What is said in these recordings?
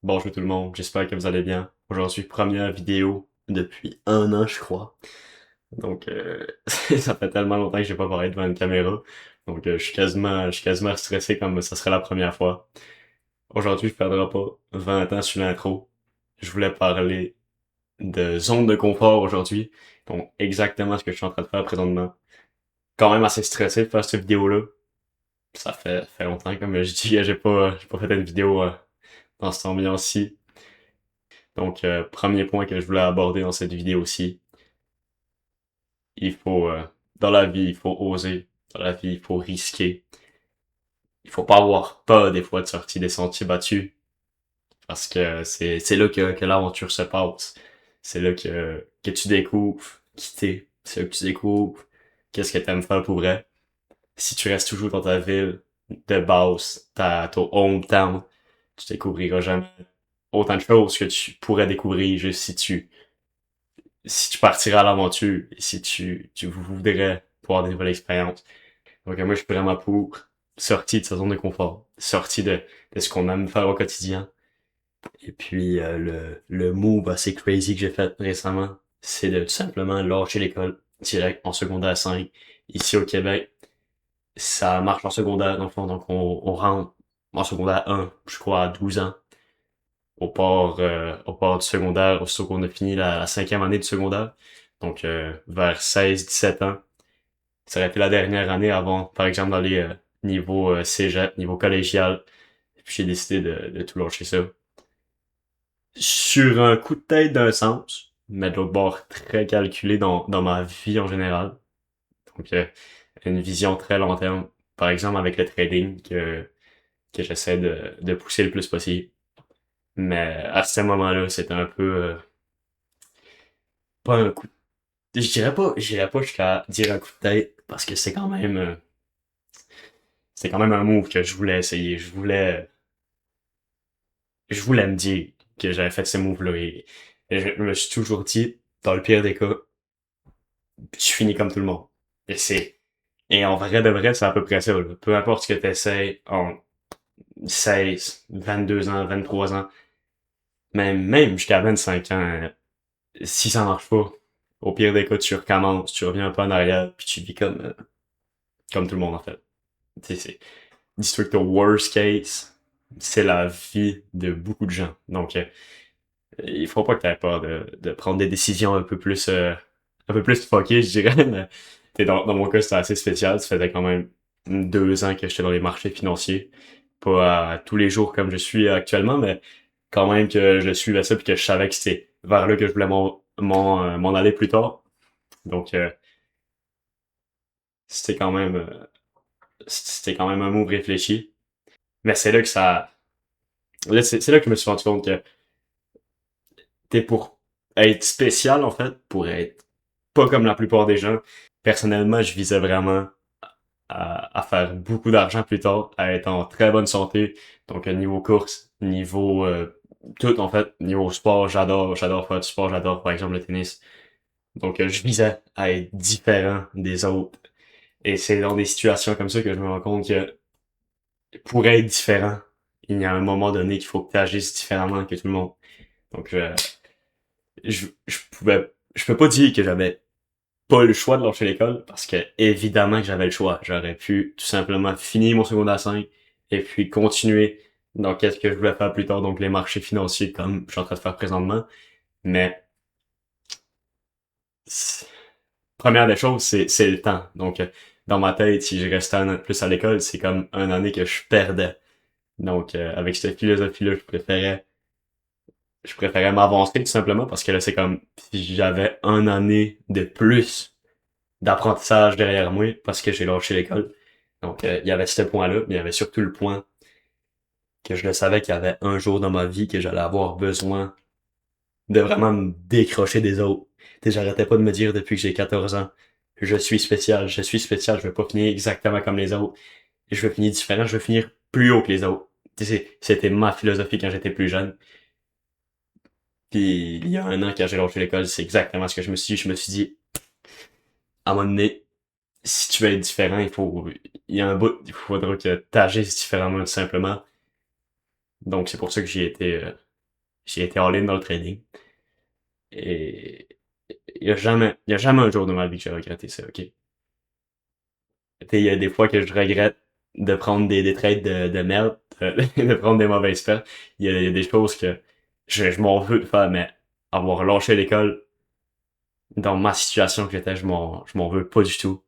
Bonjour tout le monde, j'espère que vous allez bien. Aujourd'hui, première vidéo depuis un an, je crois. Donc, ça fait tellement longtemps que j'ai pas parlé devant une caméra. Donc, je suis quasiment stressé comme ça serait la première fois. Aujourd'hui, je perdrai pas 20 ans sur l'intro. Je voulais parler de zone de confort aujourd'hui. Donc, exactement ce que je suis en train de faire présentement. Quand même assez stressé de faire cette vidéo-là. Ça fait longtemps, comme je dis, j'ai pas fait une vidéo dans cette ambiance-ci. Donc, premier point que je voulais aborder dans cette vidéo-ci, il faut, dans la vie, il faut oser. Dans la vie, il faut risquer. Il faut pas avoir peur des fois de sortir des sentiers battus, parce que c'est là que l'aventure se passe. C'est là que tu découvres qui t'es. C'est là que tu découvres qu'est-ce que t'aimes faire pour vrai. Si tu restes toujours dans ta ville de base, ton hometown, tu découvriras jamais autant de choses que tu pourrais découvrir juste si tu partirais à l'aventure et si tu voudrais pouvoir des nouvelles expériences. Donc moi, je suis vraiment pour sortir de sa zone de confort, sortir de ce qu'on aime faire au quotidien. Et puis le move assez crazy que j'ai fait récemment, c'est de tout simplement lâcher l'école direct en secondaire 5 ici au Québec. Ça marche en secondaire dans le fond, donc on rentre en secondaire 1, je crois à 12 ans. Au port du secondaire, aussitôt qu'on a fini la cinquième année du secondaire. Donc, vers 16-17 ans. Ça aurait été la dernière année avant, par exemple, d'aller niveau cégep, niveau collégial. Et puis j'ai décidé de tout lâcher ça. Sur un coup de tête d'un sens, mais de l'autre bord, très calculé dans ma vie en général. Donc, une vision très long terme. Par exemple, avec le trading que j'essaie de pousser le plus possible. Mais à ce moment-là, c'était un peu pas un coup j'irais pas jusqu'à dire un coup de tête parce que c'est quand même un move que je voulais essayer. Je voulais me dire que j'avais fait ce move-là et je me suis toujours dit, dans le pire des cas, tu finis comme tout le monde. Et en vrai de vrai, c'est à peu près ça, là. Peu importe ce que t'essayes en 16, 22 ans, 23 ans, même jusqu'à 25 ans, si ça marche pas, au pire des cas, tu recommences, tu reviens un peu en arrière, puis tu vis comme tout le monde, en fait. Tu sais, dis-toi que ton worst case, c'est la vie de beaucoup de gens. Donc, il faut pas que t'aies peur de prendre des décisions un peu plus fuckées, je dirais, mais dans mon cas, c'était assez spécial. Ça faisait quand même 2 ans que j'étais dans les marchés financiers. Pas à tous les jours comme je suis actuellement, mais quand même que je suivais ça puis que je savais que c'était vers là que je voulais m'en aller plus tard. Donc, c'était quand même, euh, c'était quand même un move réfléchi. Mais c'est là que je me suis rendu compte que t'es pour être spécial, en fait, pour être pas comme la plupart des gens. Personnellement, je visais vraiment à faire beaucoup d'argent plus tard, à être en très bonne santé. Donc, niveau course, niveau tout, en fait, niveau sport, j'adore faire du sport, j'adore, par exemple, le tennis. Donc, je visais à être différent des autres. Et c'est dans des situations comme ça que je me rends compte que pour être différent, il y a un moment donné qu'il faut que tu agisses différemment que tout le monde. Donc, je peux pas dire que j'avais pas le choix de lâcher l'école parce que évidemment que j'avais le choix. J'aurais pu tout simplement finir mon secondaire 5 et puis continuer dans qu'est-ce que je voulais faire plus tard, donc les marchés financiers comme je suis en train de faire présentement. Mais c'est- première des choses, c'est le temps. Donc dans ma tête, si je restais un an de plus à l'école, c'est comme une année que je perdais. Donc avec cette philosophie-là, je préférais m'avancer tout simplement parce que là c'est comme si j'avais une année de plus d'apprentissage derrière moi parce que j'ai lâché l'école. Donc, il y avait ce point-là, mais il y avait surtout le point que je le savais qu'il y avait un jour dans ma vie que j'allais avoir besoin de vraiment me décrocher des autres. Tu sais, j'arrêtais pas de me dire depuis que j'ai 14 ans, je suis spécial, je vais pas finir exactement comme les autres. Je vais finir différent, je vais finir plus haut que les autres. Tu sais, c'était ma philosophie quand j'étais plus jeune. Puis, il y a un an, quand j'ai lâché l'école, c'est exactement ce que je me suis dit. Je me suis dit, à un moment donné, si tu veux être différent, il y a un bout, il faudra que t'agisses différemment, tout simplement. Donc, c'est pour ça que j'y étais. j'ai été all-in dans le training. Et il y a jamais un jour de ma vie que j'ai regretté ça, ok? Il y a des fois que je regrette de prendre des trades de merde, de prendre des mauvaises pertes. Il y a des choses que je m'en veux de faire, mais avoir lâché l'école dans ma situation que j'étais, je m'en veux pas du tout.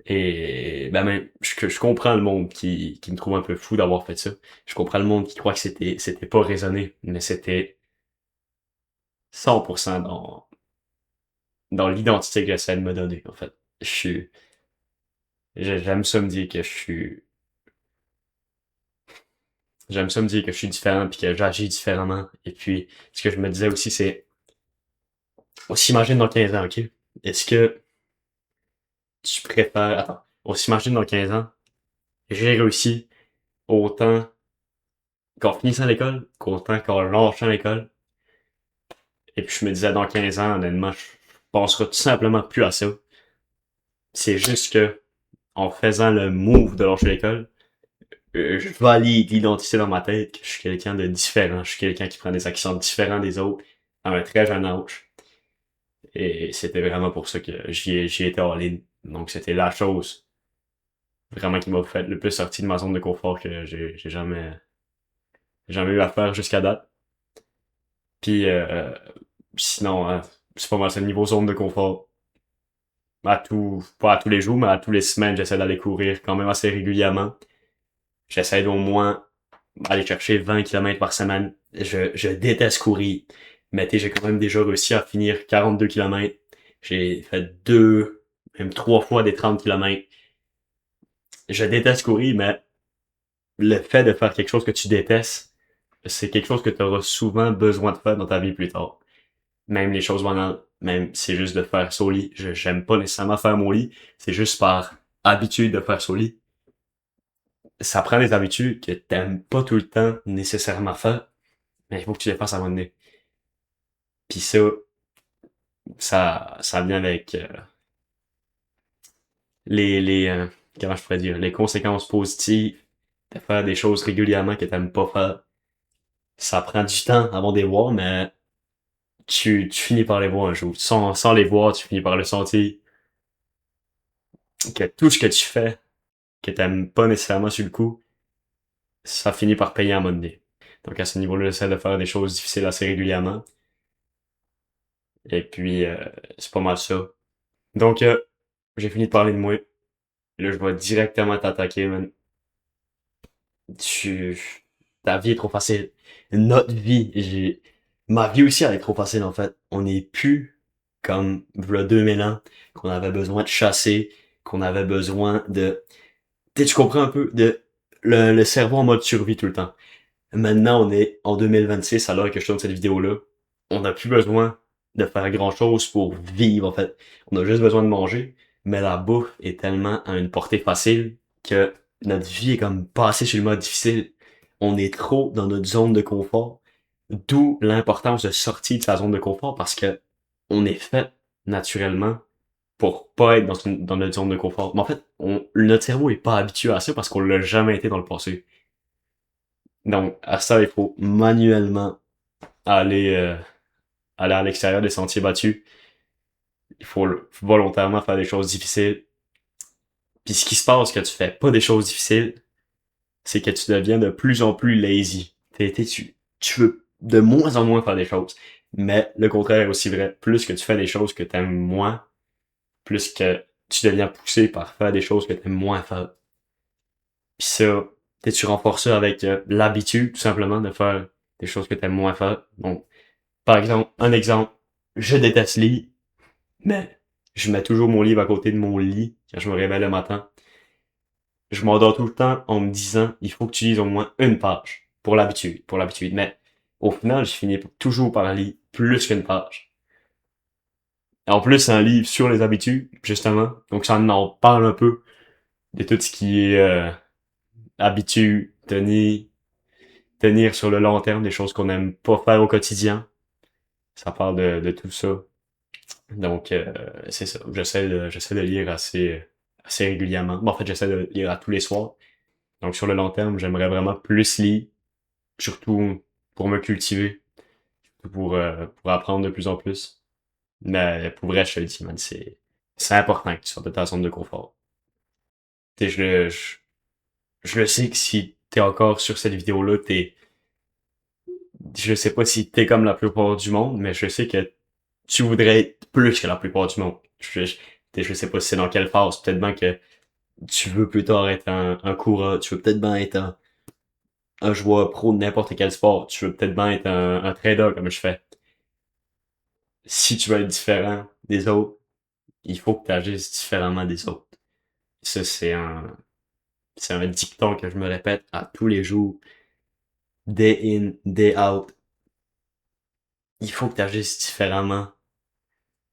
Et ben même, je comprends le monde qui me trouve un peu fou d'avoir fait ça. Je comprends le monde qui croit que c'était pas raisonné, mais c'était 100% dans l'identité que j'essaie de me donner, en fait. J'aime ça me dire que j'aime ça me dire que je suis différent puis que j'agis différemment. Et puis, ce que je me disais aussi, c'est, on s'imagine dans 15 ans, ok? Est-ce que tu préfères, attends, on s'imagine dans 15 ans, j'ai réussi autant qu'en finissant l'école, qu'autant qu'en lâchant l'école. Et puis je me disais dans 15 ans, honnêtement, je penserai tout simplement plus à ça. C'est juste que, en faisant le move de lâcher l'école, je valide l'identité dans ma tête que je suis quelqu'un de différent. Je suis quelqu'un qui prend des actions différentes des autres à un très jeune âge. Et c'était vraiment pour ça que j'y étais all-in. Donc c'était la chose vraiment qui m'a fait le plus sortir de ma zone de confort que j'ai jamais eu à faire jusqu'à date. Puis sinon, hein, c'est pas mal ce niveau zone de confort. Pas à tous les jours, mais à tous les semaines, j'essaie d'aller courir quand même assez régulièrement. J'essaie d'au moins aller chercher 20 km par semaine. Je déteste courir. Mais tu sais, j'ai quand même déjà réussi à finir 42 km. J'ai fait deux, même trois fois des 30 km. Je déteste courir, mais le fait de faire quelque chose que tu détestes, c'est quelque chose que tu auras souvent besoin de faire dans ta vie plus tard. Même les choses banales, même c'est juste de faire son lit. J'aime pas nécessairement faire mon lit, c'est juste par habitude de faire son lit. Ça prend des habitudes que t'aimes pas tout le temps nécessairement faire, mais il faut que tu les fasses à un moment donné. Puis ça vient avec les comment je pourrais dire, les conséquences positives de faire des choses régulièrement que t'aimes pas faire. Ça prend du temps avant de les voir, mais tu finis par les voir un jour. Sans les voir, tu finis par le sentir que tout ce que tu fais, que t'aimes pas nécessairement sur le coup, ça finit par payer à un moment donné. Donc à ce niveau-là, j'essaie de faire des choses difficiles assez régulièrement. Et puis, c'est pas mal ça. Donc, j'ai fini de parler de moi. Là, je vais directement t'attaquer, man. Tu... Ta vie est trop facile. Notre vie, ma vie aussi, elle est trop facile, en fait. On n'est plus comme, v'là 2000 ans, qu'on avait besoin de chasser, qu'on avait besoin de... Tu comprends un peu, de le cerveau en mode survie tout le temps. Maintenant, on est en 2026, alors que je tourne cette vidéo-là. On n'a plus besoin de faire grand-chose pour vivre, en fait. On a juste besoin de manger, mais la bouffe est tellement à une portée facile que notre vie est comme passée sur le mode difficile. On est trop dans notre zone de confort, d'où l'importance de sortir de sa zone de confort parce que on est fait naturellement pour pas être dans notre zone de confort. Mais en fait, notre cerveau est pas habitué à ça parce qu'on l'a jamais été dans le passé. Donc, à ça, il faut manuellement aller, aller à l'extérieur des sentiers battus. Il faut volontairement faire des choses difficiles. Puis ce qui se passe quand tu fais pas des choses difficiles, c'est que tu deviens de plus en plus lazy. Tu veux de moins en moins faire des choses. Mais le contraire est aussi vrai. Plus que tu fais des choses que t'aimes moins, plus que tu deviens poussé par faire des choses que t'aimes moins faire. Puis ça, tu renforces ça avec l'habitude, tout simplement, de faire des choses que t'aimes moins faire. Donc, par exemple, un exemple, je déteste lire, mais je mets toujours mon livre à côté de mon lit quand je me réveille le matin. Je m'endors tout le temps en me disant, il faut que tu lises au moins une page. Pour l'habitude. Mais au final, je finis toujours par lire plus qu'une page. En plus, c'est un livre sur les habitudes, justement. Donc, ça en parle un peu de tout ce qui est habitude, tenir sur le long terme, des choses qu'on aime pas faire au quotidien. Ça parle de tout ça. Donc, c'est ça. J'essaie de lire assez régulièrement. Bon, en fait, j'essaie de lire à tous les soirs. Donc, sur le long terme, j'aimerais vraiment plus lire, surtout pour me cultiver. pour apprendre de plus en plus. Mais pour vrai, je te le dis, man, c'est important que tu sortes de ta zone de confort. Tu sais, je le sais que si t'es encore sur cette vidéo-là, je sais pas si t'es comme la plupart du monde, mais je sais que tu voudrais être plus que la plupart du monde. Je sais pas si c'est dans quelle phase, peut-être bien que tu veux plus tard être un coureur, tu veux peut-être bien être un joueur pro de n'importe quel sport, tu veux peut-être bien être un trader comme je fais. Si tu veux être différent des autres, il faut que tu agisses différemment des autres. Ça, c'est un dicton que je me répète à tous les jours, day in, day out. Il faut que tu agisses différemment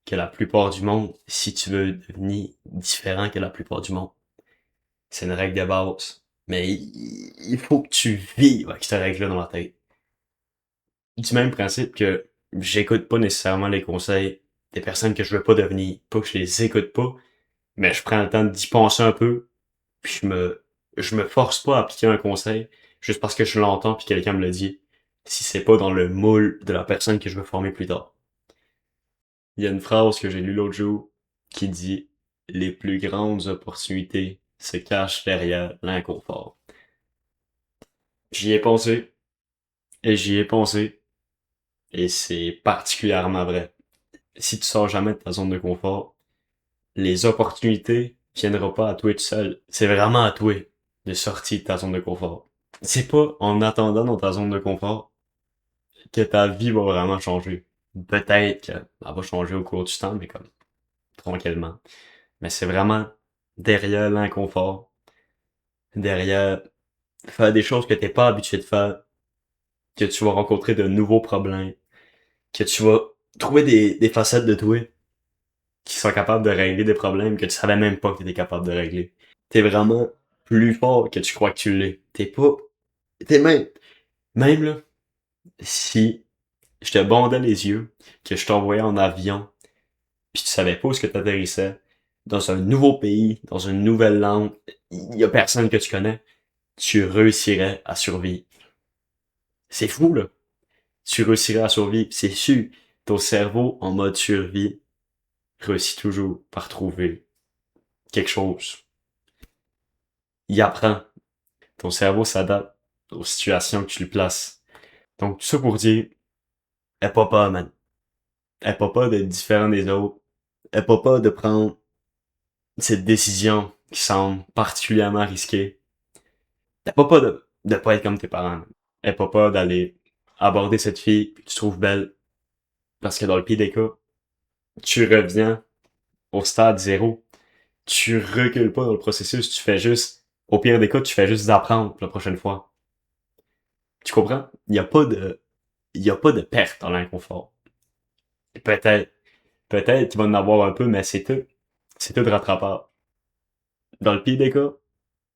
que la plupart du monde si tu veux devenir différent que la plupart du monde. C'est une règle de base. Mais il faut que tu vives avec cette règle-là dans la tête. Du même principe que j'écoute pas nécessairement les conseils des personnes que je veux pas devenir. Pas que je les écoute pas, mais je prends le temps d'y penser un peu, puis je me force pas à appliquer un conseil juste parce que je l'entends puis quelqu'un me le dit, si c'est pas dans le moule de la personne que je veux former plus tard. Il y a une phrase que j'ai lue l'autre jour qui dit les plus grandes opportunités se cachent derrière l'inconfort. J'y ai pensé, et j'y ai pensé, et c'est particulièrement vrai. Si tu sors jamais de ta zone de confort, les opportunités viendront pas à toi tout seul. C'est vraiment à toi de sortir de ta zone de confort. C'est pas en attendant dans ta zone de confort que ta vie va vraiment changer. Peut-être qu'elle va changer au cours du temps, mais comme tranquillement. Mais c'est vraiment derrière l'inconfort, derrière faire des choses que t'es pas habitué de faire, que tu vas rencontrer de nouveaux problèmes, que tu vas trouver des facettes de toi qui sont capables de régler des problèmes que tu savais même pas que t'étais capable de régler. T'es vraiment plus fort que tu crois que tu l'es. T'es même là, si je te bandais les yeux, que je t'envoyais en avion, puis tu savais pas où est-ce que t'atterrissais, dans un nouveau pays, dans une nouvelle langue, il y a personne que tu connais, tu réussirais à survivre. C'est fou, là. Tu réussirais à survivre, c'est sûr. Ton cerveau, en mode survie, réussit toujours par trouver quelque chose. Il apprend. Ton cerveau s'adapte aux situations que tu lui places. Donc, tout ça pour dire, aie pas peur, man. Aie pas peur d'être différent des autres. Aie pas peur de prendre cette décision qui semble particulièrement risquée. Aie pas peur de pas être comme tes parents, man. Aie pas peur d'aller aborder cette fille que tu trouves belle. Parce que dans le pire des cas, tu reviens au stade zéro. Tu recules pas dans le processus, tu fais juste, au pire des cas, tu fais juste apprendre la prochaine fois. Tu comprends? Il y a pas de perte dans l'inconfort. Peut-être, peut-être qu'il va en avoir un peu, mais c'est tout. C'est tout de rattrapable. Dans le pire des cas,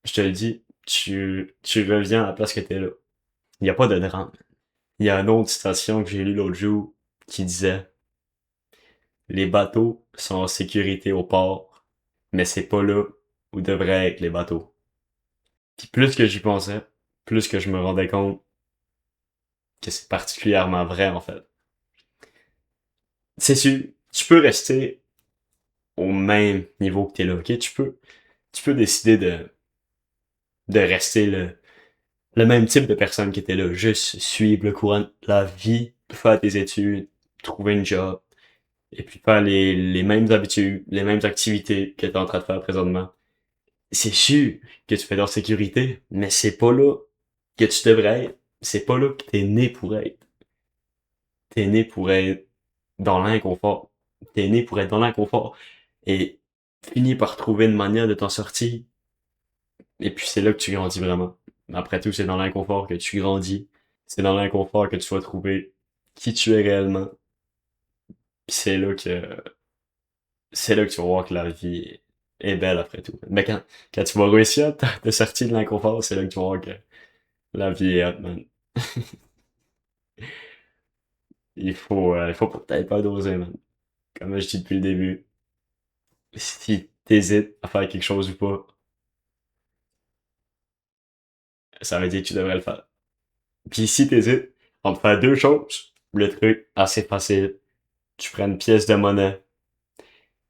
je te le dis, tu reviens à la place que t'es là. Il y a pas de drame. Il y a une autre citation que j'ai lue l'autre jour qui disait, les bateaux sont en sécurité au port, mais c'est pas là où devraient être les bateaux. Puis plus que j'y pensais, plus que je me rendais compte que c'est particulièrement vrai, en fait. C'est sûr, tu peux rester au même niveau que t'es là, ok? Tu peux décider de rester le même type de personne qui était là, juste suivre le courant de la vie, faire tes études, trouver une job, et puis faire les mêmes habitudes, les mêmes activités que t'es en train de faire présentement. C'est sûr que tu fais en sécurité, mais c'est pas là que tu devrais être. C'est pas là que t'es né pour être. T'es né pour être dans l'inconfort. T'es né pour être dans l'inconfort. Et finis par trouver une manière de t'en sortir. Et puis c'est là que tu grandis vraiment. Après tout, c'est dans l'inconfort que tu grandis. C'est dans l'inconfort que tu vas trouver qui tu es réellement. Puis c'est là que tu vas voir que la vie est belle après tout. Mais quand tu vas réussir à te sortir de l'inconfort, c'est là que tu vas voir que la vie est hot, man. Il faut peut-être pas doser, man. Comme je dis depuis le début, si t'hésites à faire quelque chose ou pas, ça veut dire que tu devrais le faire. Puis si t'hésites entre faire deux choses, Le truc, assez facile. Tu prends une pièce de monnaie.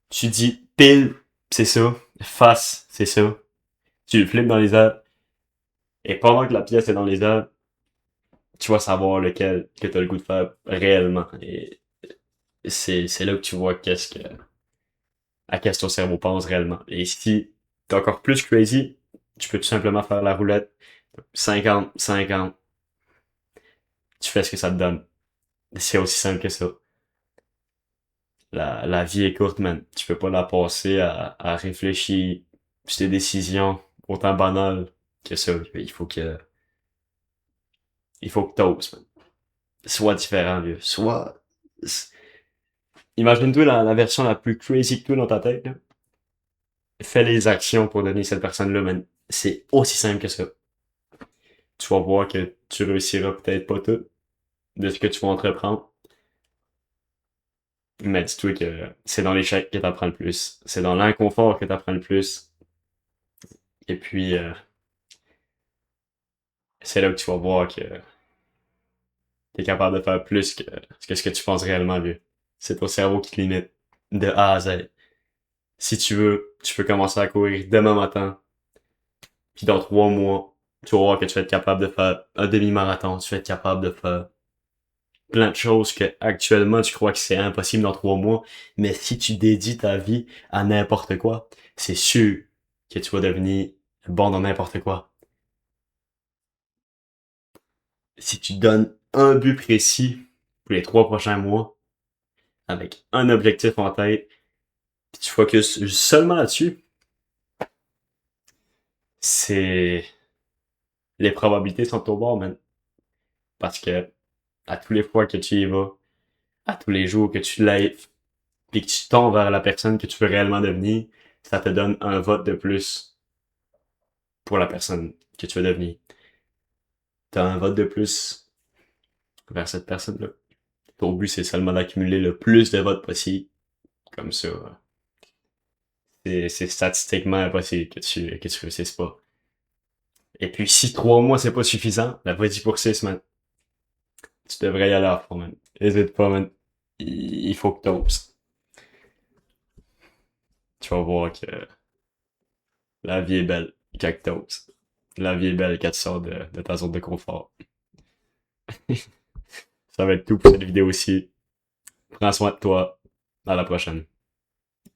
Tu dis pile, c'est ça. Face, c'est ça. Tu le flippes dans les airs. Et pendant que la pièce est dans les airs, tu vas savoir lequel que tu as le goût de faire réellement. Et c'est là que tu vois à qu'est-ce que ton cerveau pense réellement. Et si t'es encore plus crazy, tu peux tout simplement faire la roulette 50, 50. Tu fais ce que ça te donne. C'est aussi simple que ça. La vie est courte, man. Tu peux pas la passer à réfléchir sur tes décisions autant banales que ça. Il faut que t'oses, man. Sois différent, vieux. Imagine-toi la version la plus crazy que toi dans ta tête, là. Fais les actions pour devenir cette personne-là, man. C'est aussi simple que ça. Tu vas voir que tu réussiras peut-être pas tout de ce que tu vas entreprendre. Mais dis-toi que c'est dans l'échec que t'apprends le plus. C'est dans l'inconfort que t'apprends le plus. Et puis, c'est là que tu vas voir que t'es capable de faire plus que ce que tu penses réellement, vieux. C'est ton cerveau qui te limite de A à Z. Si tu veux, tu peux commencer à courir demain matin, puis dans 3 mois, tu vas voir que tu vas être capable de faire un demi-marathon, tu vas être capable de faire plein de choses que actuellement tu crois que c'est impossible dans 3 mois, mais si tu dédies ta vie à n'importe quoi, c'est sûr que tu vas devenir bon dans n'importe quoi. Si tu donnes un but précis pour les 3 prochains mois, avec un objectif en tête, puis tu focuses seulement là-dessus, c'est les probabilités sont au bord, man. Parce que à tous les fois que tu y vas, à tous les jours que tu l'aides, puis que tu tombes vers la personne que tu veux réellement devenir, ça te donne un vote de plus pour la personne que tu veux devenir. T'as un vote de plus vers cette personne-là. Ton but, c'est seulement d'accumuler le plus de votes possible. Comme ça, c'est statistiquement impossible que tu réussisses pas. Et puis, si 3 mois, c'est pas suffisant, la vas-y pour 6, man. Tu devrais y aller à fond, man. Hésite pas, man. Il faut que t'oses. Tu vas voir que la vie est belle quand t'oses. La vie est belle quand tu sors de ta zone de confort. Ça va être tout pour cette vidéo aussi. Prends soin de toi. À la prochaine.